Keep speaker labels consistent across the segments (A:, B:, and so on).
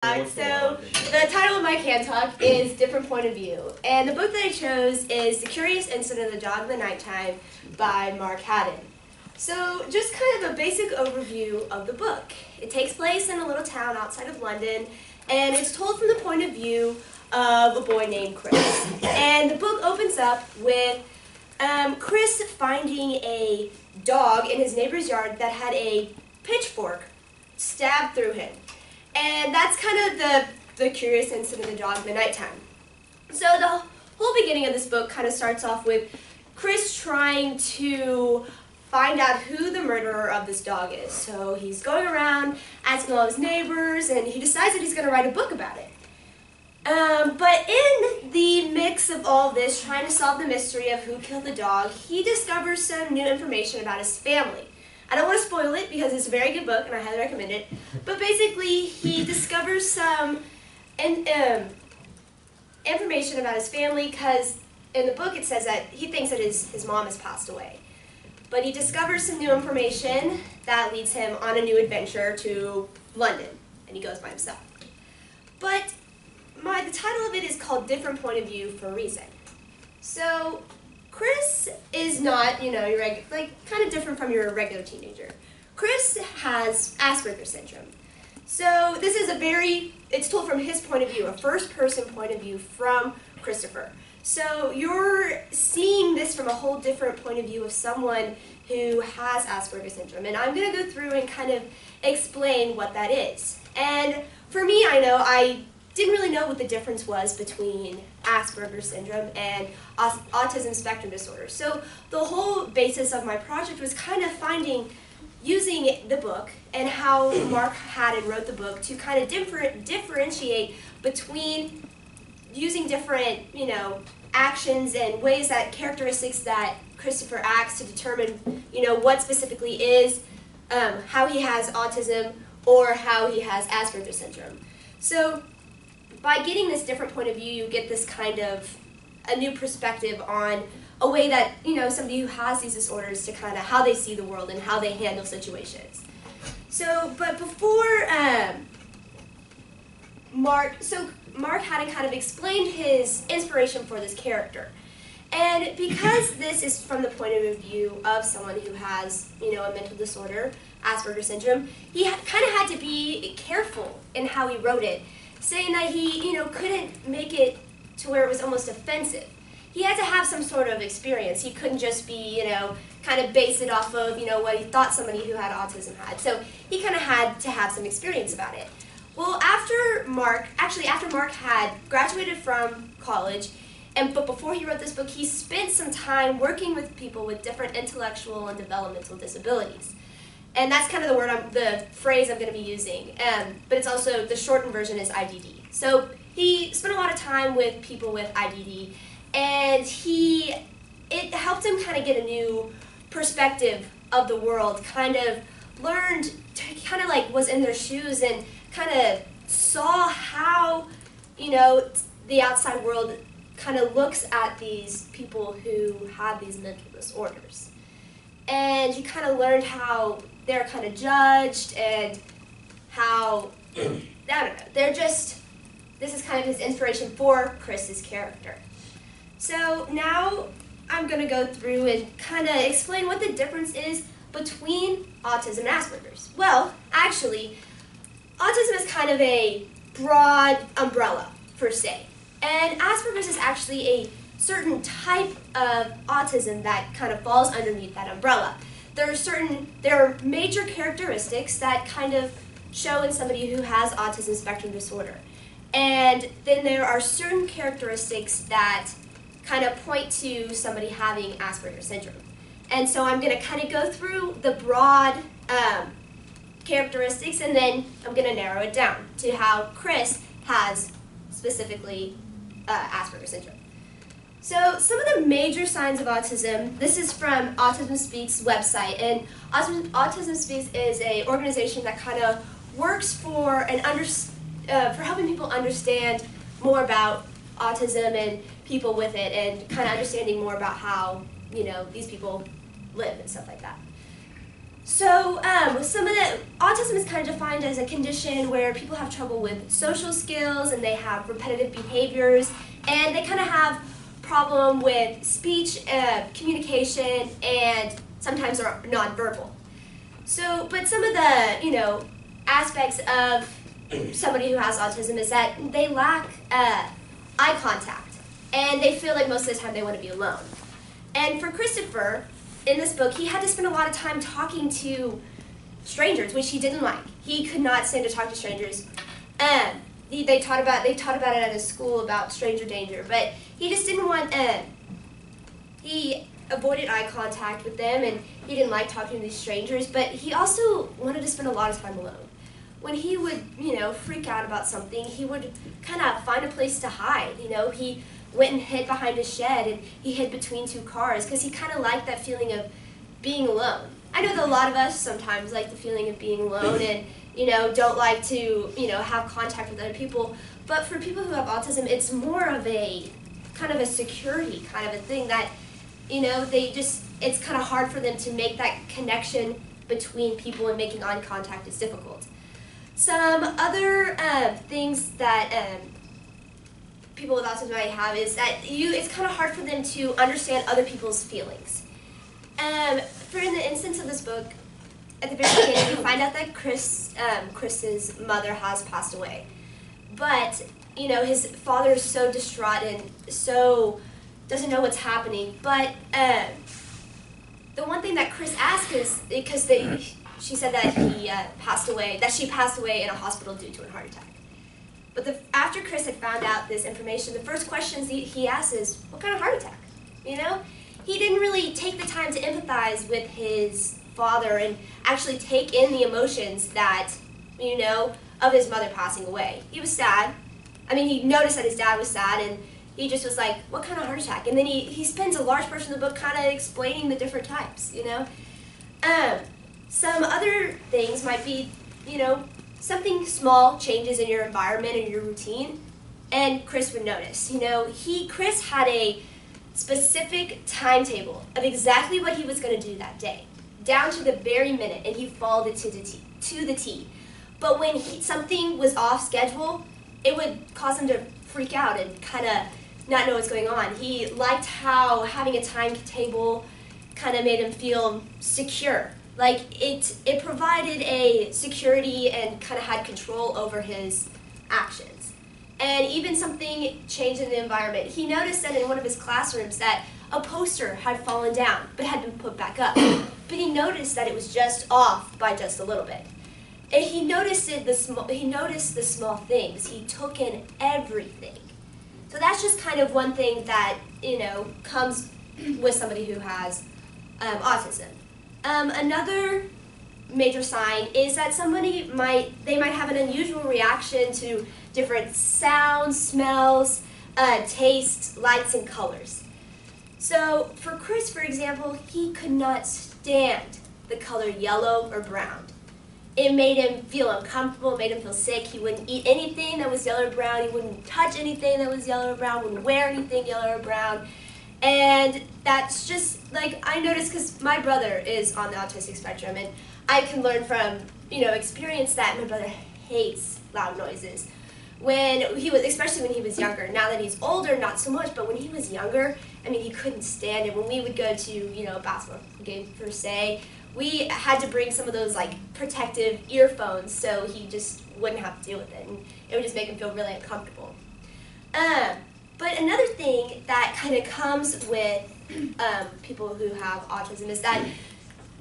A: So the title of my can talk is Different Point of View, and the book that I chose is The Curious Incident of the Dog in the Nighttime by Mark Haddon. So just kind of a basic overview of the book. It takes place in a little town outside of London, and it's told from the point of view of a boy named Chris. And the book opens up with Chris finding a dog in his neighbor's yard that had a pitchfork stabbed through him. And that's kind of the curious incident of the dog in the nighttime. So the whole beginning of this book kind of starts off with Chris trying to find out who the murderer of this dog is. So he's going around asking all his neighbors, and he decides that he's going to write a book about it. But in the mix of all this, trying to solve the mystery of who killed the dog, he discovers some new information about his family. I don't want to spoil it because it's a very good book and I highly recommend it. But basically, he discovers some information about his family because in the book it says that he thinks that his mom has passed away. But he discovers some new information that leads him on a new adventure to London, and he goes by himself. But the title of it is called Different Point of View for a reason. So Chris is not, your kind of different from your regular teenager. Chris has Asperger's syndrome. So this is it's told from his point of view, a first-person point of view from Christopher. So you're seeing this from a whole different point of view of someone who has Asperger's syndrome. And I'm going to go through and kind of explain what that is. And for me, I didn't really know what the difference was between Asperger's syndrome and autism spectrum disorder. So the whole basis of my project was kind of using the book and how Mark Haddon wrote the book to kind of differentiate between using different, actions and ways that characteristics that Christopher acts to determine, what specifically is, how he has autism or how he has Asperger's syndrome. So by getting this different point of view, you get this kind of a new perspective on a way that, somebody who has these disorders to kind of how they see the world and how they handle situations. So, but before Mark Haddon kind of explained his inspiration for this character. And because this is from the point of view of someone who has, a mental disorder, Asperger's syndrome, he kind of had to be careful in how he wrote it, saying that he, couldn't make it to where it was almost offensive. He had to have some sort of experience. He couldn't just be, kind of base it off of, what he thought somebody who had autism had. So he kind of had to have some experience about it. Well, after Mark had graduated from college, but before he wrote this book, he spent some time working with people with different intellectual and developmental disabilities. And that's kind of the phrase I'm going to be using. But it's also, the shortened version is IDD. So he spent a lot of time with people with IDD, and it helped him kind of get a new perspective of the world, kind of learned, was in their shoes and kind of saw how, the outside world kind of looks at these people who have these mental disorders. And he kind of learned how they're kind of judged and how, this is kind of his inspiration for Chris's character. So now I'm going to go through and kind of explain what the difference is between autism and Asperger's. Well, actually, autism is kind of a broad umbrella, per se. And Asperger's is actually a certain type of autism that kind of falls underneath that umbrella. There are major characteristics that kind of show in somebody who has autism spectrum disorder. And then there are certain characteristics that kind of point to somebody having Asperger's syndrome. And so I'm going to kind of go through the broad characteristics, and then I'm going to narrow it down to how Chris has specifically Asperger's syndrome. So some of the major signs of autism, this is from Autism Speaks website, and Autism Speaks is an organization that kind of works for helping people understand more about autism and people with it, and kind of understanding more about how these people live and stuff like that. So some of the autism is kind of defined as a condition where people have trouble with social skills and they have repetitive behaviors and they kind of have problem with speech, communication, and sometimes are nonverbal. So, but some of the aspects of somebody who has autism is that they lack eye contact and they feel like most of the time they want to be alone. And for Christopher, in this book, he had to spend a lot of time talking to strangers, which he didn't like. He could not stand to talk to strangers. They taught about it at his school about stranger danger, but he just didn't want. He avoided eye contact with them, and he didn't like talking to these strangers. But he also wanted to spend a lot of time alone. When he would, freak out about something, he would kind of find a place to hide. He went and hid behind a shed, and he hid between two cars because he kind of liked that feeling of being alone. I know that a lot of us sometimes like the feeling of being alone and, don't like to, have contact with other people. But for people who have autism, it's more of a kind of a security kind of a thing that, it's kind of hard for them to make that connection between people, and making eye contact is difficult. Some other things that people with autism might have is that it's kind of hard for them to understand other people's feelings. For in the instance of this book, at the very beginning, we find out that Chris's mother has passed away. But, his father is so distraught and so doesn't know what's happening. But the one thing that Chris asked is, because she said that she passed away in a hospital due to a heart attack. But after Chris had found out this information, the first questions he asked is, what kind of heart attack? He didn't really take the time to empathize with his father and actually take in the emotions that, of his mother passing away. He was sad. He noticed that his dad was sad, and he just was like, what kind of heart attack? And then he spends a large portion of the book kind of explaining the different types, Some other things might be, something small changes in your environment and your routine, and Chris would notice. Chris had a specific timetable of exactly what he was going to do that day, down to the very minute, and he followed it to the T. But when something was off schedule, it would cause him to freak out and kind of not know what's going on. He liked how having a timetable kind of made him feel secure. Like it provided a security and kind of had control over his actions. And even something changed in the environment. He noticed that in one of his classrooms that a poster had fallen down but had been put back up. But he noticed that it was just off by just a little bit. And he noticed the small things. He took in everything. So that's just kind of one thing that, comes with somebody who has autism. Another major sign is that somebody might have an unusual reaction to different sounds, smells, tastes, lights, and colors. So for Chris, for example, he could not stand the color yellow or brown. It made him feel uncomfortable, it made him feel sick. He wouldn't eat anything that was yellow or brown. He wouldn't touch anything that was yellow or brown, wouldn't wear anything yellow or brown. And that's just, I noticed because my brother is on the autistic spectrum, and I can learn from, experience that my brother hates loud noises. Especially when he was younger. Now that he's older, not so much, but when he was younger, he couldn't stand it. When we would go to, a basketball game per se, we had to bring some of those, protective earphones so he just wouldn't have to deal with it, and it would just make him feel really uncomfortable. But another thing that kind of comes with people who have autism is that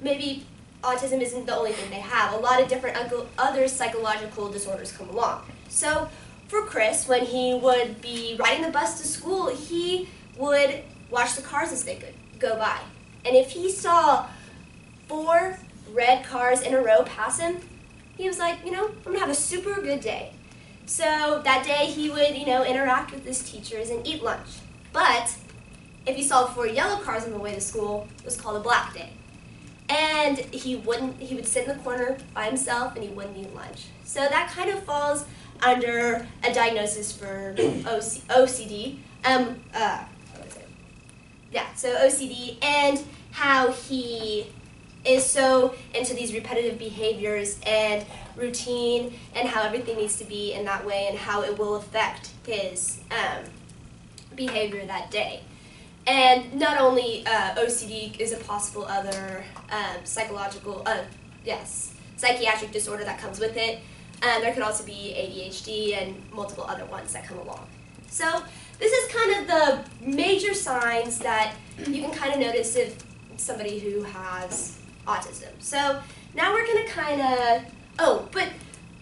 A: maybe autism isn't the only thing they have. A lot of different other psychological disorders come along. So for Chris, when he would be riding the bus to school, he would watch the cars as they could go by. And if he saw 4 red cars in a row pass him, he was like, I'm going to have a super good day. So that day he would, interact with his teachers and eat lunch. But if he saw 4 yellow cars on the way to school, it was called a black day. And he would sit in the corner by himself and he wouldn't eat lunch. So that kind of falls under a diagnosis for OCD. So OCD, and how he is so into these repetitive behaviors and routine and how everything needs to be in that way and how it will affect his behavior that day. And not only OCD is a possible other psychiatric disorder that comes with it. There could also be ADHD and multiple other ones that come along. So this is kind of the major signs that you can kind of notice if somebody who has autism. So now we're going to kind of,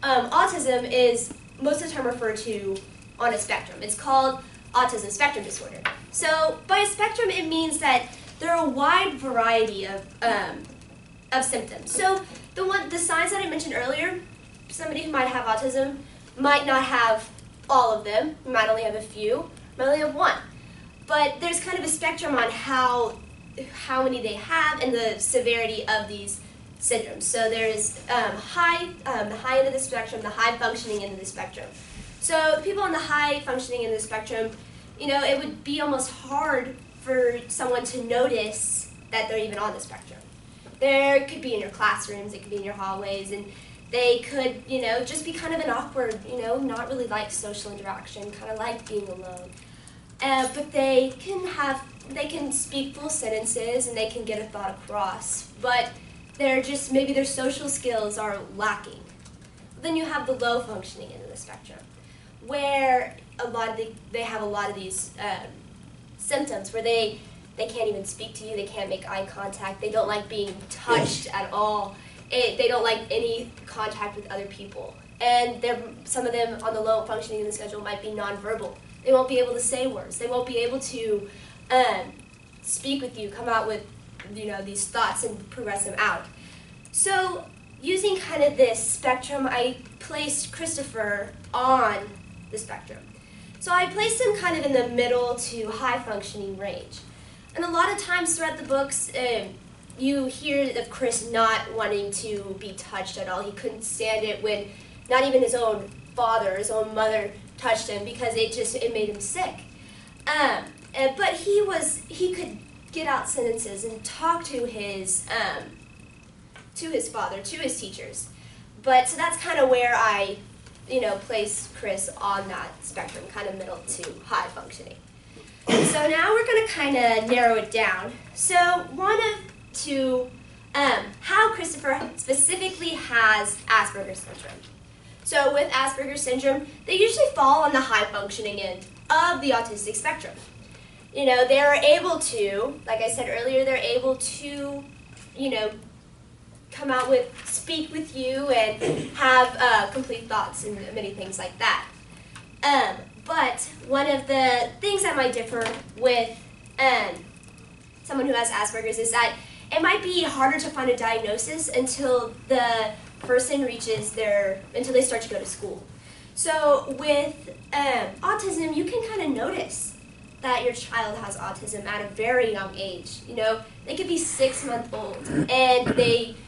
A: autism is most of the time referred to on a spectrum. It's called autism spectrum disorder. So by a spectrum, it means that there are a wide variety of symptoms. So the signs that I mentioned earlier, somebody who might have autism might not have all of them, might only have a few, might only have one. But there's kind of a spectrum on how many they have and the severity of these syndromes. So there's the high end of the spectrum, the high functioning end of the spectrum. So people on the high functioning end of the spectrum, it would be almost hard for someone to notice that they're even on the spectrum. There could be in your classrooms, it could be in your hallways, and they could, just be kind of an awkward, not really like social interaction, kind of like being alone. But they can speak full sentences and they can get a thought across, but maybe their social skills are lacking. Then you have the low functioning end of the spectrum, where they have a lot of these symptoms where they can't even speak to you, they can't make eye contact, they don't like being touched at all, they don't like any contact with other people. And some of them on the low functioning in the schedule might be nonverbal. They won't be able to say words. They won't be able to speak with you, come out with these thoughts and progress them out. So using kind of this spectrum, I placed Christopher on the spectrum. So I placed him kind of in the middle to high functioning range. And a lot of times throughout the books, you hear of Chris not wanting to be touched at all. He couldn't stand it when not even his own father, his own mother touched him because it made him sick. But he could get out sentences and talk to his father, to his teachers. But so that's kind of where I, place Chris on that spectrum, kind of middle to high functioning. So now we're going to kind of narrow it down. So how Christopher specifically has Asperger's syndrome. So with Asperger's syndrome, they usually fall on the high functioning end of the autistic spectrum. They're able to, like I said earlier, they're able to, speak with you and have complete thoughts and many things like that. But one of the things that might differ with someone who has Asperger's is that it might be harder to find a diagnosis until the person until they start to go to school. So with autism, you can kind of notice that your child has autism at a very young age. They could be 6 months old, and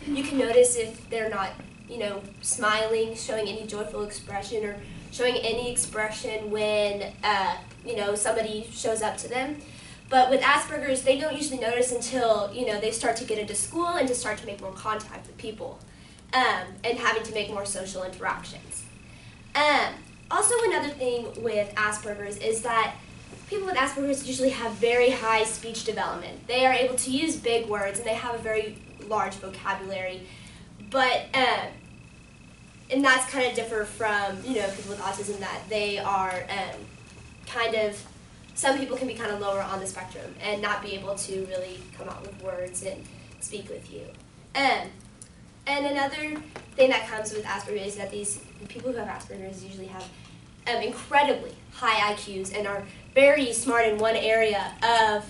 A: you can notice if they're not, smiling, showing any joyful expression, or showing any expression when, somebody shows up to them. But with Asperger's, they don't usually notice until, they start to get into school and to start to make more contact with people, and having to make more social interactions. Also, another thing with Asperger's is that people with Asperger's usually have very high speech development. They are able to use big words, and they have a very large vocabulary. But, and that's kind of different from, people with autism, that they are some people can be kind of lower on the spectrum and not be able to really come out with words and speak with you. And another thing that comes with Asperger's is that these people who have Asperger's usually have incredibly high IQs and are very smart in one area of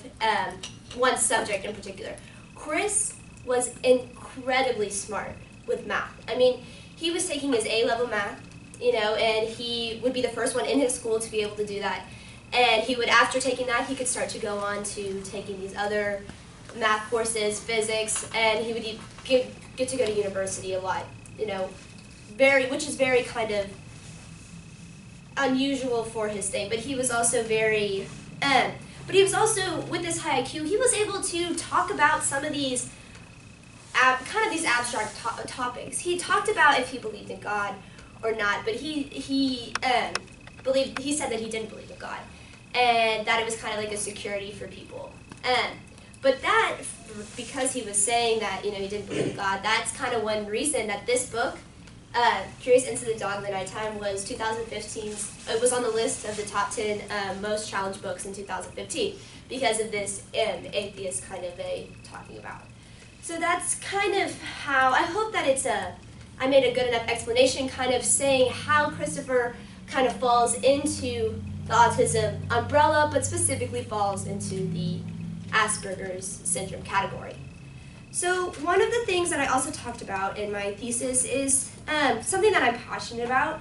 A: one subject in particular. Chris was incredibly smart with math. I mean, he was taking his A-level math, and he would be the first one in his school to be able to do that. And he would, after taking that, he could start to go on to taking these other math courses, physics, and he would get to go to university a lot, which is very kind of unusual for his thing. But he was also with this high IQ, he was able to talk about some of these kind of these abstract topics. He talked about if he believed in God or not, but he said that he didn't believe in God, and that it was kind of like a security for people. But that, because he was saying that, you know, he didn't believe in God, that's kind of one reason that this book, Curious Into the Dawn of the Nighttime, was 2015's, it was on the list of the top 10 most challenged books in 2015, because of this atheist kind of talking about. So that's kind of how, I hope that I made a good enough explanation kind of saying how Christopher kind of falls into the autism umbrella, but specifically falls into the Asperger's syndrome category. So one of the things that I also talked about in my thesis is something that I'm passionate about,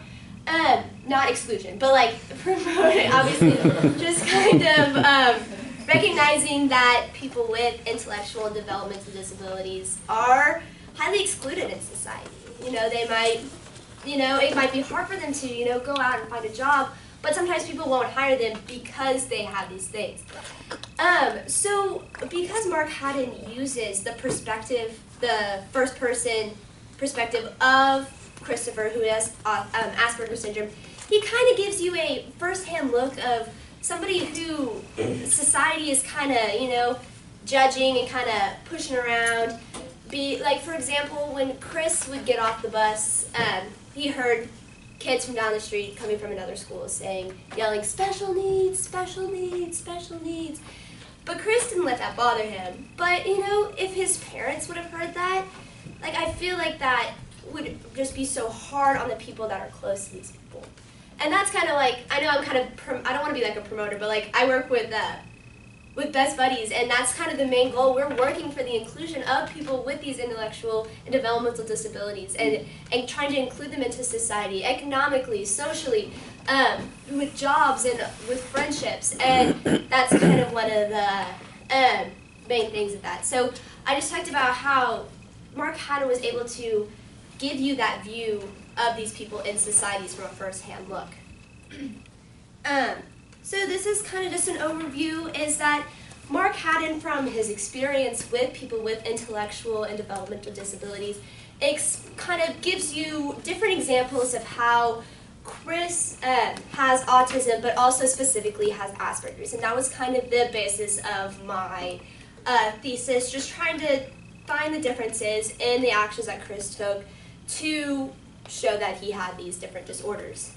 A: not exclusion, but like promoting, obviously, just kind of recognizing that people with intellectual and developmental disabilities are highly excluded in society. You know, they might, you know, it might be hard for them to, you know, go out and find a job, but sometimes people won't hire them because they have these things. So because Mark Haddon uses the perspective, the first person perspective of Christopher, who has Asperger's syndrome, he kind of gives you a first-hand look of somebody who society is kind of, you know, judging and kind of pushing around. Like, for example, when Chris would get off the bus, he heard kids from down the street coming from another school yelling, special needs, special needs, special needs. But Chris didn't let that bother him. But, you know, if his parents would have heard that, like, I feel like that would just be so hard on the people that are close to these people. And that's kind of like, I know I'm kind of, I don't want to be like a promoter, but like, I work with Best Buddies, and that's kind of the main goal. We're working for the inclusion of people with these intellectual and developmental disabilities, and trying to include them into society, economically, socially, with jobs and with friendships, and that's kind of one of the main things of that. So I just talked about how Mark Haddon was able to give you that view of these people in societies from a first-hand look. So this is kind of just an overview, is that Mark Haddon, from his experience with people with intellectual and developmental disabilities, kind of gives you different examples of how Chris has autism, but also specifically has Asperger's. And that was kind of the basis of my thesis, just trying to find the differences in the actions that Chris took to show that he had these different disorders.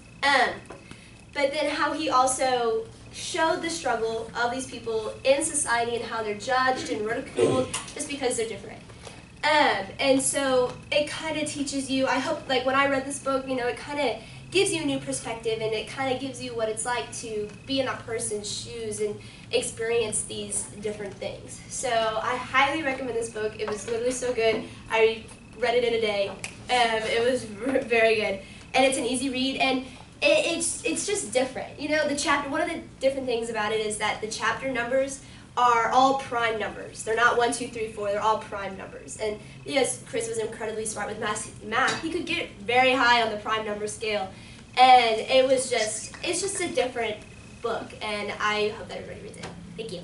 A: But then how he also showed the struggle of these people in society and how they're judged and ridiculed just because they're different. And so it kind of teaches you, I hope, like when I read this book, you know, it kind of gives you a new perspective, and it kind of gives you what it's like to be in that person's shoes and experience these different things. So I highly recommend this book. It was literally so good. I read it in a day. It was very good. And it's an easy read, and it's just different. You know, one of the different things about it is that the chapter numbers are all prime numbers. They're not 1, 2, 3, 4. They're all prime numbers. And yes, Chris was incredibly smart with math. He could get very high on the prime number scale. And it's just a different book. And I hope that everybody reads it. Thank you.